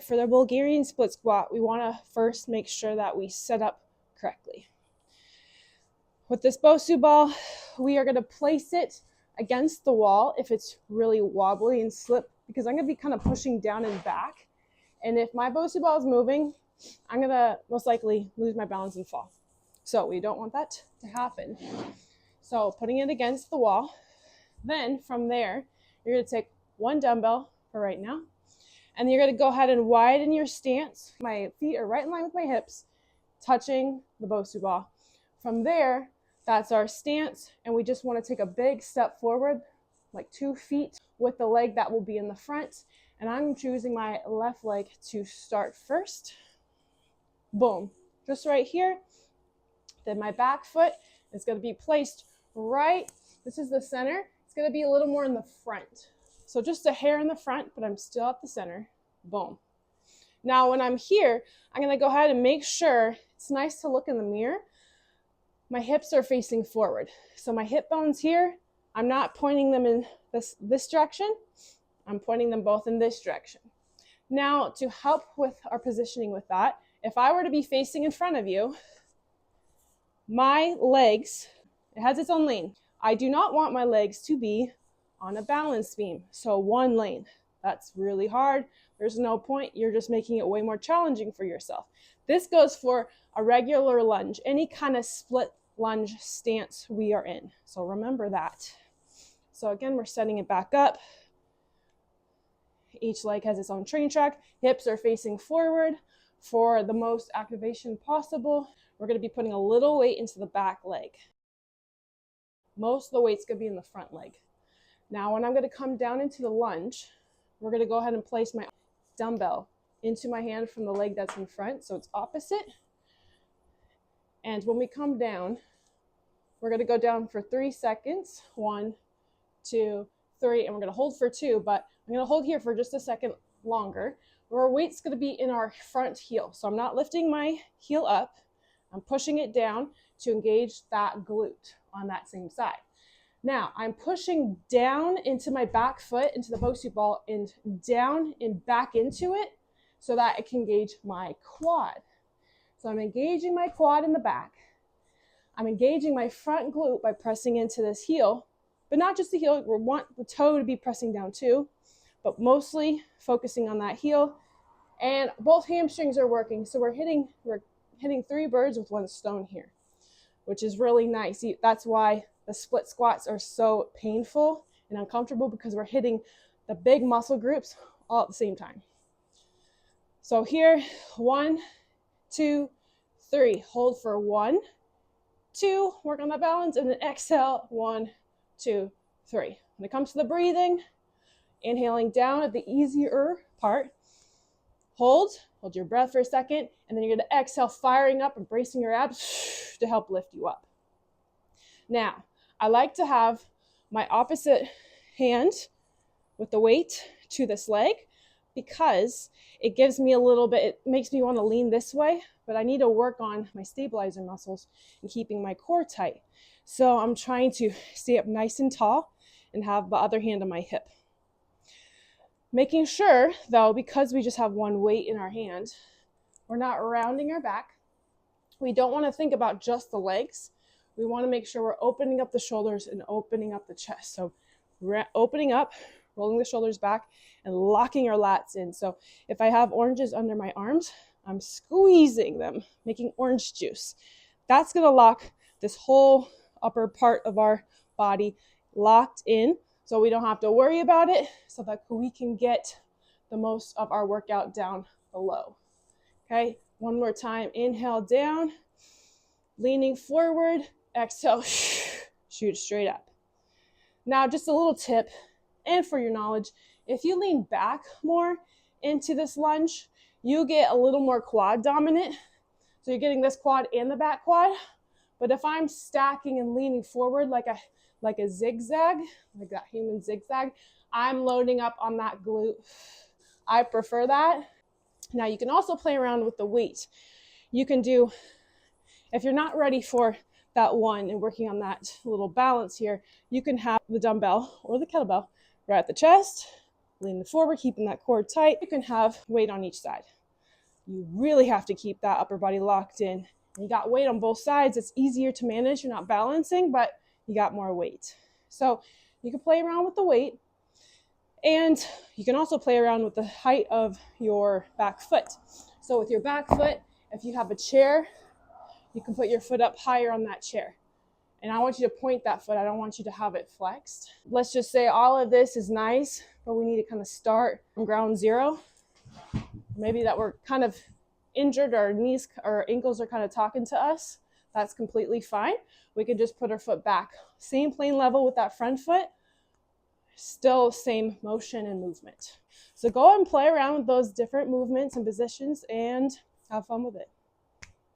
But for the Bulgarian split squat, we want to first make sure that we set up correctly. With this Bosu ball, we are going to place it against the wall if it's really wobbly and slip, because I'm going to be kind of pushing down and back. And if my Bosu ball is moving, I'm going to most likely lose my balance and fall. So we don't want that to happen. So putting it against the wall. Then from there, you're going to take one dumbbell for right now, and you're going to go ahead and widen your stance. My feet are right in line with my hips, touching the Bosu ball. From there, that's our stance, and we just want to take a big step forward, like 2 feet, with the leg that will be in the front. And I'm choosing my left leg to start first. Boom, just right here. Then my back foot is going to be placed right, this is the center. It's going to be a little more in the front. So just a hair in the front, but I'm still at the center. Boom. Now when I'm here, I'm going to go ahead and make sure it's nice to look in the mirror. My hips are facing forward. So my hip bones here, I'm not pointing them in this direction. I'm pointing them both in this direction. Now, to help with our positioning with that, if I were to be facing in front of you, my legs, it has its own lane. I do not want my legs to be on a balance beam. So one lane, that's really hard. There's no point. You're just making it way more challenging for yourself. This goes for a regular lunge, any kind of split lunge stance we are in. So remember that. So again, we're setting it back up. Each leg has its own train track. Hips are facing forward for the most activation possible. We're going to be putting a little weight into the back leg. Most of the weight's going to be in the front leg. Now, when I'm going to come down into the lunge, we're going to go ahead and place my dumbbell into my hand from the leg that's in front, so it's opposite. And when we come down, we're going to go down for 3 seconds. 1, 2, 3, and we're going to hold for 2, but I'm going to hold here for just a second longer. Our weight's going to be in our front heel, so I'm not lifting my heel up. I'm pushing it down to engage that glute on that same side. Now, I'm pushing down into my back foot, into the Bosu ball, and down and back into it so that it can engage my quad. So I'm engaging my quad in the back. I'm engaging my front glute by pressing into this heel, but not just the heel. We want the toe to be pressing down too, but mostly focusing on that heel. And both hamstrings are working, so we're hitting 3 birds with 1 stone here, which is really nice. That's why the split squats are so painful and uncomfortable, because we're hitting the big muscle groups all at the same time. So here, 1, 2, 3. Hold for 1, 2. Work on that balance, and then exhale. 1, 2, 3. When it comes to the breathing, inhaling down at the easier part. Hold your breath for a second, and then you're going to exhale, firing up and bracing your abs to help lift you up. Now, I like to have my opposite hand with the weight to this leg, because it gives me a little bit, it makes me want to lean this way, but I need to work on my stabilizer muscles and keeping my core tight. So I'm trying to stay up nice and tall and have the other hand on my hip. Making sure, though, because we just have one weight in our hand, we're not rounding our back. We don't want to think about just the legs. We want to make sure we're opening up the shoulders and opening up the chest. So opening up, rolling the shoulders back, and locking our lats in. So if I have oranges under my arms, I'm squeezing them, making orange juice. That's going to lock this whole upper part of our body locked in, so we don't have to worry about it, so that we can get the most of our workout down below. Okay, one more time. Inhale down, leaning forward, exhale, shoot straight up. Now, just a little tip, and for your knowledge, if you lean back more into this lunge, you get a little more quad dominant. So you're getting this quad and the back quad. But if I'm stacking and leaning forward like a zigzag, like that human zigzag, I'm loading up on that glute. I prefer that. Now you can also play around with the weight. You can do, if you're not ready for that one and working on that little balance here, you can have the dumbbell or the kettlebell right at the chest, Leaning forward, keeping that core tight. You can have weight on each side. You really have to keep that upper body locked in. You got weight on both sides. It's easier to manage. You're not balancing, but you got more weight. So you can play around with the weight. And you can also play around with the height of your back foot. So with your back foot, if you have a chair, you can put your foot up higher on that chair. And I want you to point that foot. I don't want you to have it flexed. Let's just say all of this is nice, but we need to kind of start from ground zero. Maybe that we're kind of injured, our knees or ankles are kind of talking to us. That's completely fine. We can just put our foot back. Same plane level with that front foot. Still same motion and movement. So go and play around with those different movements and positions and have fun with it.